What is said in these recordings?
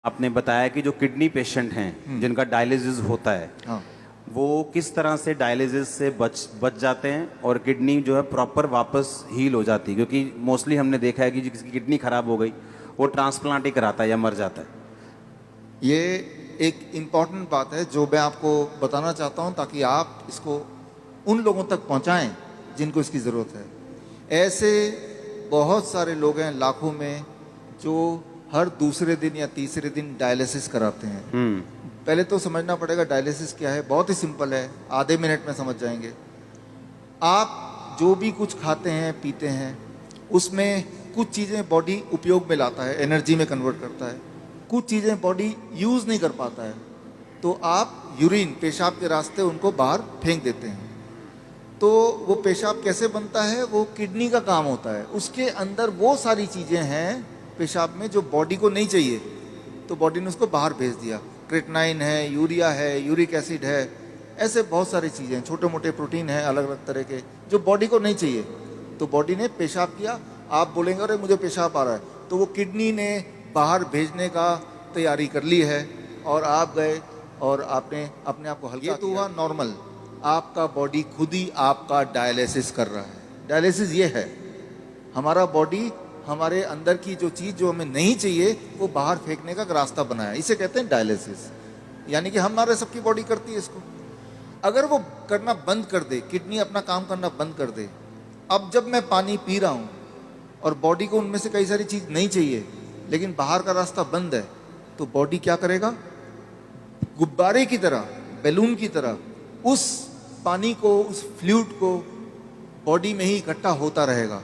आपने बताया कि जो किडनी पेशेंट हैं जिनका डायलिसिस होता है, हाँ। वो किस तरह से डायलिसिस से बच जाते हैं और किडनी जो है प्रॉपर वापस हील हो जाती है, क्योंकि मोस्टली हमने देखा है कि जिसकी किडनी खराब हो गई वो ट्रांसप्लांट ही कराता है या मर जाता है। ये एक इम्पॉर्टेंट बात है जो मैं आपको बताना चाहता हूँ ताकि आप इसको उन लोगों तक पहुँचाएं जिनको इसकी ज़रूरत है। ऐसे बहुत सारे लोग हैं लाखों में जो हर दूसरे दिन या तीसरे दिन डायलिसिस कराते हैं। पहले तो समझना पड़ेगा डायलिसिस क्या है। बहुत ही सिंपल है, आधे मिनट में समझ जाएंगे। आप जो भी कुछ खाते हैं पीते हैं उसमें कुछ चीज़ें बॉडी उपयोग में लाता है, एनर्जी में कन्वर्ट करता है, कुछ चीज़ें बॉडी यूज़ नहीं कर पाता है, तो आप यूरिन पेशाब के रास्ते उनको बाहर फेंक देते हैं। तो वो पेशाब कैसे बनता है, वो किडनी का काम होता है। उसके अंदर वो सारी चीज़ें हैं पेशाब में जो बॉडी को नहीं चाहिए, तो बॉडी ने उसको बाहर भेज दिया। क्रेटनाइन है, यूरिया है, यूरिक एसिड है, ऐसे बहुत सारी चीज़ें, छोटे मोटे प्रोटीन हैं अलग अलग तरह के जो बॉडी को नहीं चाहिए, तो बॉडी ने पेशाब किया। आप बोलेंगे अरे मुझे पेशाब आ रहा है, तो वो किडनी ने बाहर भेजने का तैयारी कर ली है और आप गए और आपने अपने आप को हल्का, ये तो हुआ नॉर्मल। आपका बॉडी खुद ही आपका डायलिसिस कर रहा है। डायलिसिस ये है, हमारा बॉडी हमारे अंदर की जो चीज़ जो हमें नहीं चाहिए वो बाहर फेंकने का रास्ता बनाया, इसे कहते हैं डायलिसिस। यानी कि हमारे सबकी बॉडी करती है इसको। अगर वो करना बंद कर दे, किडनी अपना काम करना बंद कर दे, अब जब मैं पानी पी रहा हूँ और बॉडी को उनमें से कई सारी चीज़ नहीं चाहिए लेकिन बाहर का रास्ता बंद है, तो बॉडी क्या करेगा, गुब्बारे की तरह, बैलून की तरह उस पानी को, उस फ्लूइड को बॉडी में ही इकट्ठा होता रहेगा।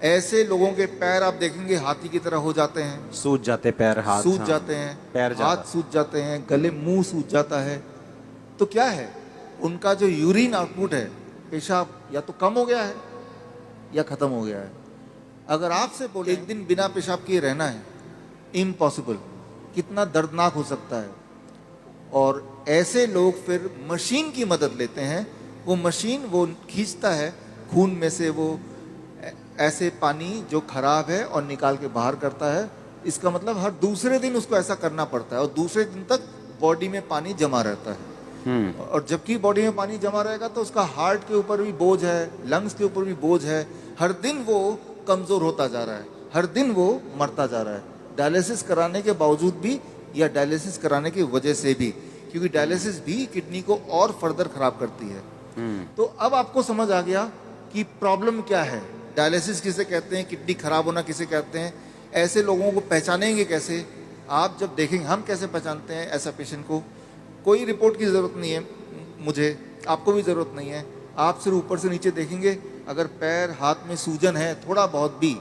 ऐसे लोगों के पैर आप देखेंगे हाथी की तरह हो जाते हैं, सूज जाते पैर, हाथ सूज जाते हैं, पैर हाथ सूज जाते हैं, गले मुंह सूज जाता है। तो क्या है, उनका जो यूरिन आउटपुट है, पेशाब या तो कम हो गया है या खत्म हो गया है। अगर आपसे बोले एक दिन बिना पेशाब किए रहना है, इम्पॉसिबल। कितना दर्दनाक हो सकता है। और ऐसे लोग फिर मशीन की मदद लेते हैं। वो मशीन वो खींचता है खून में से वो ऐसे पानी जो खराब है और निकाल के बाहर करता है। इसका मतलब हर दूसरे दिन उसको ऐसा करना पड़ता है और दूसरे दिन तक बॉडी में पानी जमा रहता है। और जबकि बॉडी में पानी जमा रहेगा तो उसका हार्ट के ऊपर भी बोझ है, लंग्स के ऊपर भी बोझ है। हर दिन वो कमजोर होता जा रहा है, हर दिन वो मरता जा रहा है, डायलिसिस कराने के बावजूद भी या डायलिसिस कराने की वजह से भी, क्योंकि डायलिसिस भी किडनी को और फर्दर खराब करती है। तो अब आपको समझ आ गया कि प्रॉब्लम क्या है, डायलिसिस किसे कहते हैं, किडनी खराब होना किसे कहते हैं। ऐसे लोगों को पहचानेंगे कैसे, आप जब देखेंगे। हम कैसे पहचानते हैं ऐसा पेशेंट को, कोई रिपोर्ट की ज़रूरत नहीं है मुझे, आपको भी ज़रूरत नहीं है। आप सिर्फ ऊपर से नीचे देखेंगे, अगर पैर हाथ में सूजन है थोड़ा बहुत भी,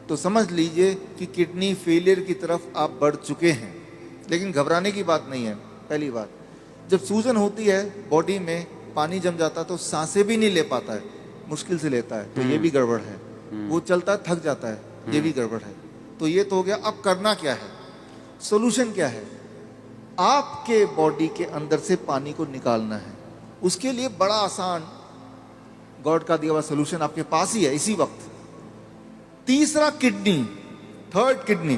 तो समझ लीजिए कि किडनी फेलियर की तरफ आप बढ़ चुके हैं। लेकिन घबराने की बात नहीं है। पहली बात, जब सूजन होती है बॉडी में, पानी जम जाता है तो सांसें भी नहीं ले पाता है, मुश्किल से लेता है, तो ये भी गड़बड़ है। वो चलता है थक जाता है, ये भी गड़बड़ है। तो ये तो हो गया। अब करना क्या है, सोल्यूशन क्या है, आपके बॉडी के अंदर से पानी को निकालना है। उसके लिए बड़ा आसान गॉड का दिया हुआ सोल्यूशन आपके पास ही है इसी वक्त। तीसरा kidney, third kidney.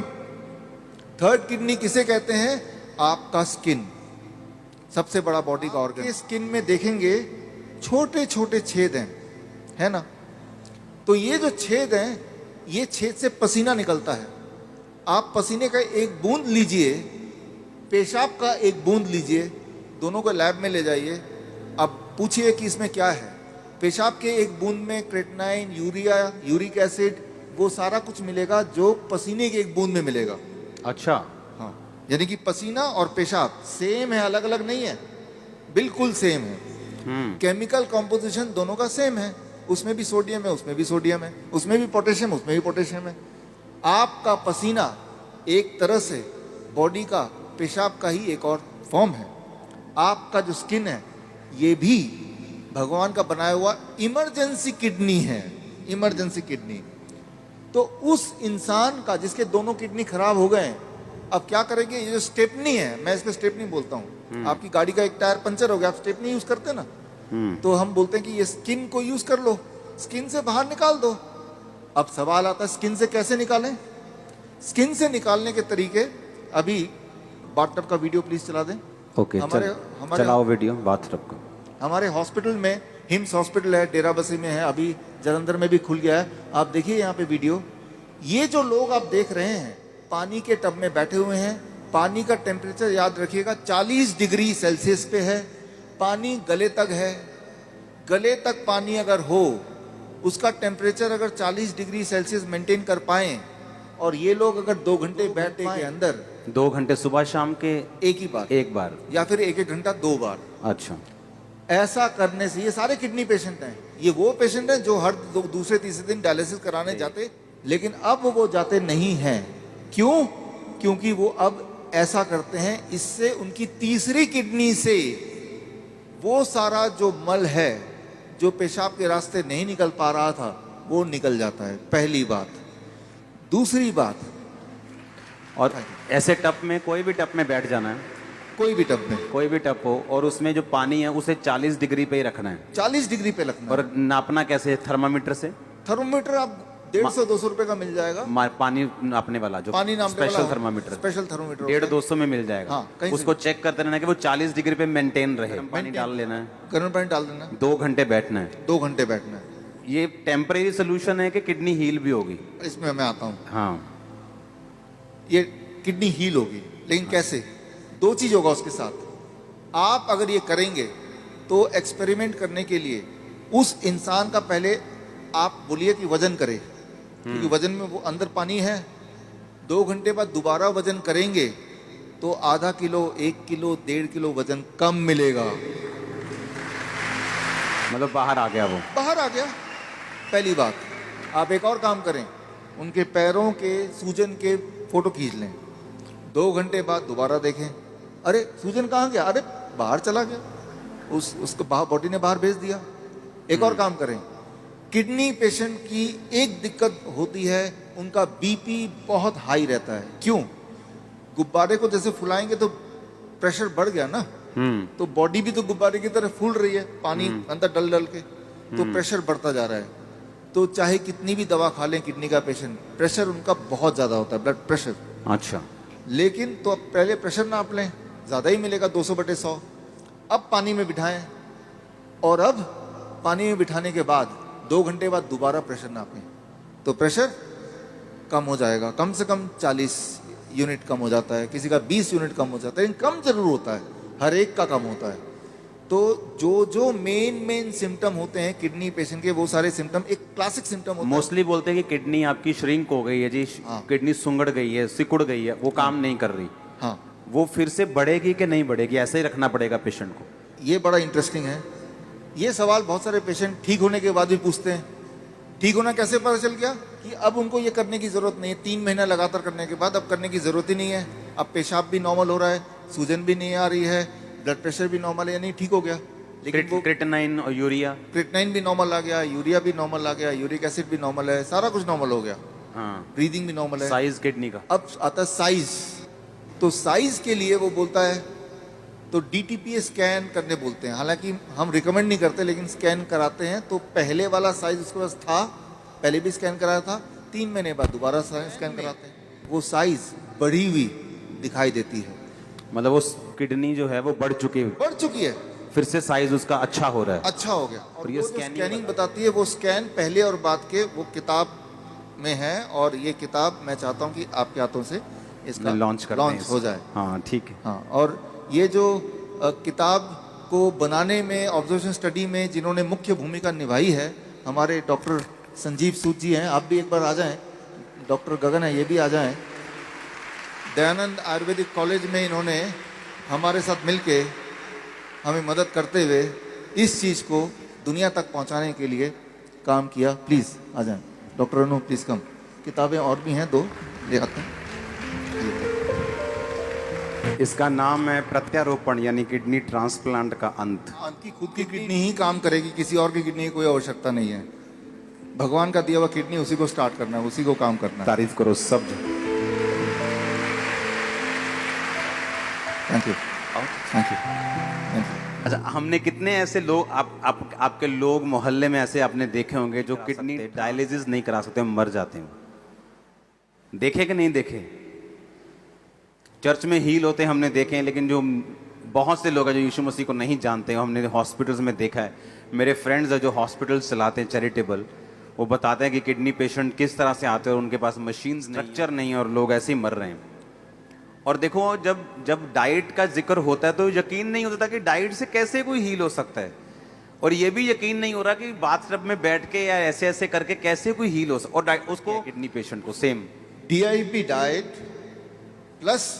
Third kidney किसे कहते हैं, आपका स्किन, सबसे बड़ा बॉडी का ऑर्गन। स्किन में देखेंगे छोटे छोटे छेद हैं, है ना। तो ये जो छेद हैं, ये छेद से पसीना निकलता है। आप पसीने का एक बूंद लीजिए, पेशाब का एक बूंद लीजिए, दोनों को लैब में ले जाइए। अब पूछिए कि इसमें क्या है। पेशाब के एक बूंद में क्रेटनाइन, यूरिया, यूरिक एसिड, वो सारा कुछ मिलेगा जो पसीने के एक बूंद में मिलेगा। अच्छा, हाँ, यानी कि पसीना और पेशाब सेम है, अलग अलग नहीं है, बिल्कुल सेम है। केमिकल कॉम्पोजिशन दोनों का सेम है। उसमें भी सोडियम है, उसमें भी सोडियम है, उसमें भी पोटेशियम, उसमें भी पोटेशियम है। आपका पसीना एक तरह से बॉडी का पेशाब का ही एक और फॉर्म है। आपका जो स्किन है, ये भी भगवान का बनाया हुआ इमरजेंसी किडनी है, इमरजेंसी किडनी। तो उस इंसान का जिसके दोनों किडनी खराब हो गए, अब क्या करेंगे, ये जो स्टेपनी है, मैं इसको स्टेपनी बोलता हूँ। आपकी गाड़ी का एक टायर पंचर हो गया, आप स्टेपनी यूज करते हैं ना, तो हम बोलते हैं कि ये स्किन को यूज कर लो, स्किन से बाहर निकाल दो। अब सवाल आता है स्किन से कैसे निकालें। स्किन से निकालने के तरीके अभी बाथटब का वीडियो प्लीज चला दें। ओके, हमारे चलाओ वीडियो बाथटब का। हमारे हॉस्पिटल में, हिम्स हॉस्पिटल है, डेरा बसी में है, अभी जलंधर में भी खुल गया है। आप देखिए यहाँ पे वीडियो, ये जो लोग आप देख रहे हैं पानी के टब में बैठे हुए हैं। पानी का टेम्परेचर याद रखिएगा 40 डिग्री सेल्सियस पे है। पानी गले तक है। गले तक पानी अगर हो, उसका टेम्परेचर अगर 40 डिग्री सेल्सियस मेंटेन कर पाए, और ये लोग अगर 2 घंटे बैठे के अंदर, 2 घंटे सुबह शाम के एक ही बार, एक बार, या फिर 1-1 घंटा 2 बार, अच्छा, ऐसा करने से, ये सारे किडनी पेशेंट हैं। ये वो पेशेंट हैं जो हर दूसरे तीसरे दिन डायलिसिस कराने जाते, लेकिन अब वो जाते नहीं हैं। क्यों? क्योंकि वो अब ऐसा करते हैं, इससे उनकी तीसरी किडनी से वो सारा जो मल है जो पेशाब के रास्ते नहीं निकल पा रहा था, वो निकल जाता है। पहली बात। दूसरी बात, और ऐसे टप में, कोई भी टप में बैठ जाना है, कोई भी टब में, कोई भी टप हो, और उसमें जो पानी है उसे 40 डिग्री पे ही रखना है। 40 डिग्री पे रखना है। और नापना कैसे है? थर्मामीटर से। थर्मोमीटर आप 150-200 रुपए का मिल जाएगा। पानी नापने वाला जो पानी नापने स्पेशल वाला थर्मामीटर, स्पेशल थर्मोमीटर 150-200 में मिल जाएगा। हाँ, कहीं से उसको चेक करते रहना कि वो 40 डिग्री पे मेंटेन रहे। पानी डाल लेना है, गर्म पानी डाल देना, 2 घंटे बैठना है। 2 घंटे बैठना है। ये टेम्परेरी सोल्यूशन है कि किडनी हील भी होगी? इसमें मैं आता हूँ। हाँ, ये किडनी हील होगी, लेकिन कैसे? 2 चीज होगा उसके साथ। आप अगर ये करेंगे तो एक्सपेरिमेंट करने के लिए उस इंसान का पहले आप बोलिए कि वजन करे, क्योंकि वजन में वो अंदर पानी है। 2 घंटे बाद दोबारा वजन करेंगे तो आधा किलो, 1 किलो, 1.5 किलो वजन कम मिलेगा। मतलब बाहर आ गया, वो बाहर आ गया। पहली बात। आप एक और काम करें, उनके पैरों के सूजन के फोटो खींच लें। 2 घंटे बाद दोबारा देखें, अरे सूजन कहाँ गया? अरे बाहर चला गया, उसको बॉडी ने बाहर भेज दिया। एक और काम करें, किडनी पेशेंट की एक दिक्कत होती है, उनका बीपी बहुत हाई रहता है। क्यों? गुब्बारे को जैसे फुलाएंगे तो प्रेशर बढ़ गया ना, तो बॉडी भी तो गुब्बारे की तरह फूल रही है, पानी अंदर डल डल के, तो प्रेशर बढ़ता जा रहा है। तो चाहे कितनी भी दवा खा लें किडनी का पेशेंट, प्रेशर उनका बहुत ज्यादा होता है, ब्लड प्रेशर। अच्छा, लेकिन तो अब पहले प्रेशर नाप लें, ज्यादा ही मिलेगा 200/100। अब पानी में बिठाएं, और अब पानी में बिठाने के बाद 2 घंटे बाद दोबारा प्रेशर नापें, तो प्रेशर कम हो जाएगा। कम से कम 40 यूनिट कम हो जाता है, किसी का 20 यूनिट कम हो जाता है, लेकिन कम जरूर होता है, हर एक का कम होता है। तो जो मेन सिम्टम होते हैं किडनी पेशेंट के, वो सारे सिम्टम एक क्लासिक सिम्टम होता है। मोस्टली बोलते हैं कि किडनी आपकी श्रिंक हो गई है जी, हाँ। किडनी सुंगड़ गई है, सिकुड़ गई है, वो काम नहीं कर रही। हाँ, वो फिर से बढ़ेगी कि नहीं बढ़ेगी? ऐसे ही रखना पड़ेगा पेशेंट को? ये बड़ा इंटरेस्टिंग है। ये सवाल बहुत सारे पेशेंट ठीक होने के बाद भी पूछते हैं। ठीक होना कैसे पता चल गया? कि अब उनको ये करने की जरूरत नहीं है। 3 महीना लगातार करने के बाद अब करने की जरूरत ही नहीं है। अब पेशाब भी नॉर्मल हो रहा है, सूजन भी नहीं आ रही है, ब्लड प्रेशर भी नॉर्मल है, यानी ठीक हो गया। लेकिन वो क्रिएटिनिन और यूरिया, क्रिएटिनिन भी नॉर्मल आ गया, यूरिया भी नॉर्मल आ गया, यूरिक एसिड भी नॉर्मल है, सारा कुछ नॉर्मल हो गया, हाँ, ब्रीदिंग भी नॉर्मल है। साइज किडनी का। अब आता है साइज। तो साइज के लिए वो बोलता है, तो डीटीपीए स्कैन करने बोलते हैं। हालांकि हम रिकमेंड नहीं करते, लेकिन स्कैन कराते हैं। तो पहले वाला साइज उसके पास था, पहले भी स्कैन कराया था, 3 महीने बाद दोबारा स्कैन कराते हैं, वो साइज बढ़ी हुई दिखाई देती है। मतलब वो किडनी जो है वो बढ़ चुकी है, बढ़ चुकी है, फिर से साइज उसका अच्छा हो रहा है। अच्छा हो गया। और ये ये स्कैनिंग बताती है, वो स्कैन पहले और बाद के वो किताब में है। और ये किताब मैं चाहता हूँ कि आपके हाथों से इसका लॉन्च हो जाए। हाँ, ठीक है। हाँ, और ये जो किताब को बनाने में, ऑब्जर्वेशन स्टडी में जिन्होंने मुख्य भूमिका निभाई है, हमारे डॉक्टर संजीव सूद जी हैं। आप भी एक बार आ जाएं। डॉक्टर गगन है, ये भी आ जाएं। दयानंद आयुर्वेदिक कॉलेज में इन्होंने हमारे साथ मिलके हमें मदद करते हुए इस चीज़ को दुनिया तक पहुंचाने के लिए काम किया। प्लीज़ आ जाएं। डॉक्टर अनु प्लीज़ कम। किताबें और भी हैं, 2 ले आते हैं। इसका नाम है प्रत्यारोपण, यानी किडनी ट्रांसप्लांट का अंत। आपकी खुद की किडनी ही काम करेगी, किसी और की किडनी की कोई आवश्यकता नहीं है। भगवान का दिया हुआ किडनी उसी को स्टार्ट करना है, उसी को काम करना है। तारीफ करो सब। Thank you, thank you, thank you. अच्छा, हमने कितने ऐसे लोग आपके लोग मोहल्ले में ऐसे आपने देखे होंगे जो किडनी डायलिसिस नहीं करा सकते, मर जाते हैं। देखे कि नहीं देखे? चर्च में हील होते हैं हमने देखे हैं, लेकिन जो बहुत से लोग हैं जो यीशु मसीह को नहीं जानते हैं, हमने हॉस्पिटल्स में देखा है। मेरे फ्रेंड्स हैं जो हॉस्पिटल्स चलाते हैं चैरिटेबल, वो बताते हैं कि किडनी पेशेंट किस तरह से आते हैं और उनके पास मशीन्स स्ट्रक्चर नहीं है और लोग ऐसे ही मर रहे हैं। और देखो जब जब डाइट का जिक्र होता है तो यकीन नहीं होता कि डाइट से कैसे कोई हील हो सकता है, और ये भी यकीन नहीं हो रहा कि बाथटब में बैठ के या ऐसे ऐसे करके कैसे कोई हील हो सकता। और उसको किडनी पेशेंट को सेम DIP डाइट प्लस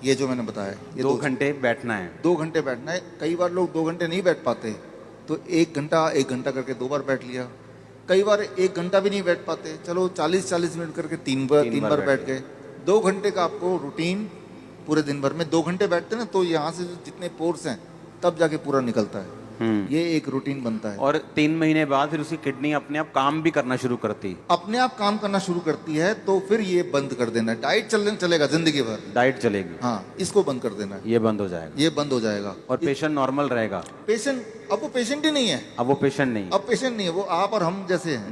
ये जो मैंने बताया, ये 2 घंटे बैठना है। 2 घंटे बैठना है। कई बार लोग 2 घंटे नहीं बैठ पाते, तो 1 घंटा करके 2 बार बैठ लिया। कई बार 1 घंटा भी नहीं बैठ पाते, चलो 40-40 मिनट करके 3 बार बैठ गए। 2 घंटे का आपको रूटीन पूरे दिन भर में 2 घंटे बैठते हैं ना, तो यहाँ से जितने पोर्स हैं तब जाके पूरा निकलता है। ये एक रूटीन बनता है। और 3 महीने बाद फिर उसकी किडनी अपने आप काम भी करना शुरू करती है। अपने आप काम करना शुरू करती है, तो फिर ये बंद कर देना है। डाइट चलेगा जिंदगी भर, डाइट चलेगी, हाँ, इसको बंद कर देना है। ये बंद हो जाएगा, ये बंद हो जाएगा और पेशेंट नॉर्मल रहेगा। पेशेंट अब वो पेशेंट ही नहीं है, अब वो पेशेंट नहीं है। अब पेशेंट नहीं है, वो आप और हम जैसे हैं।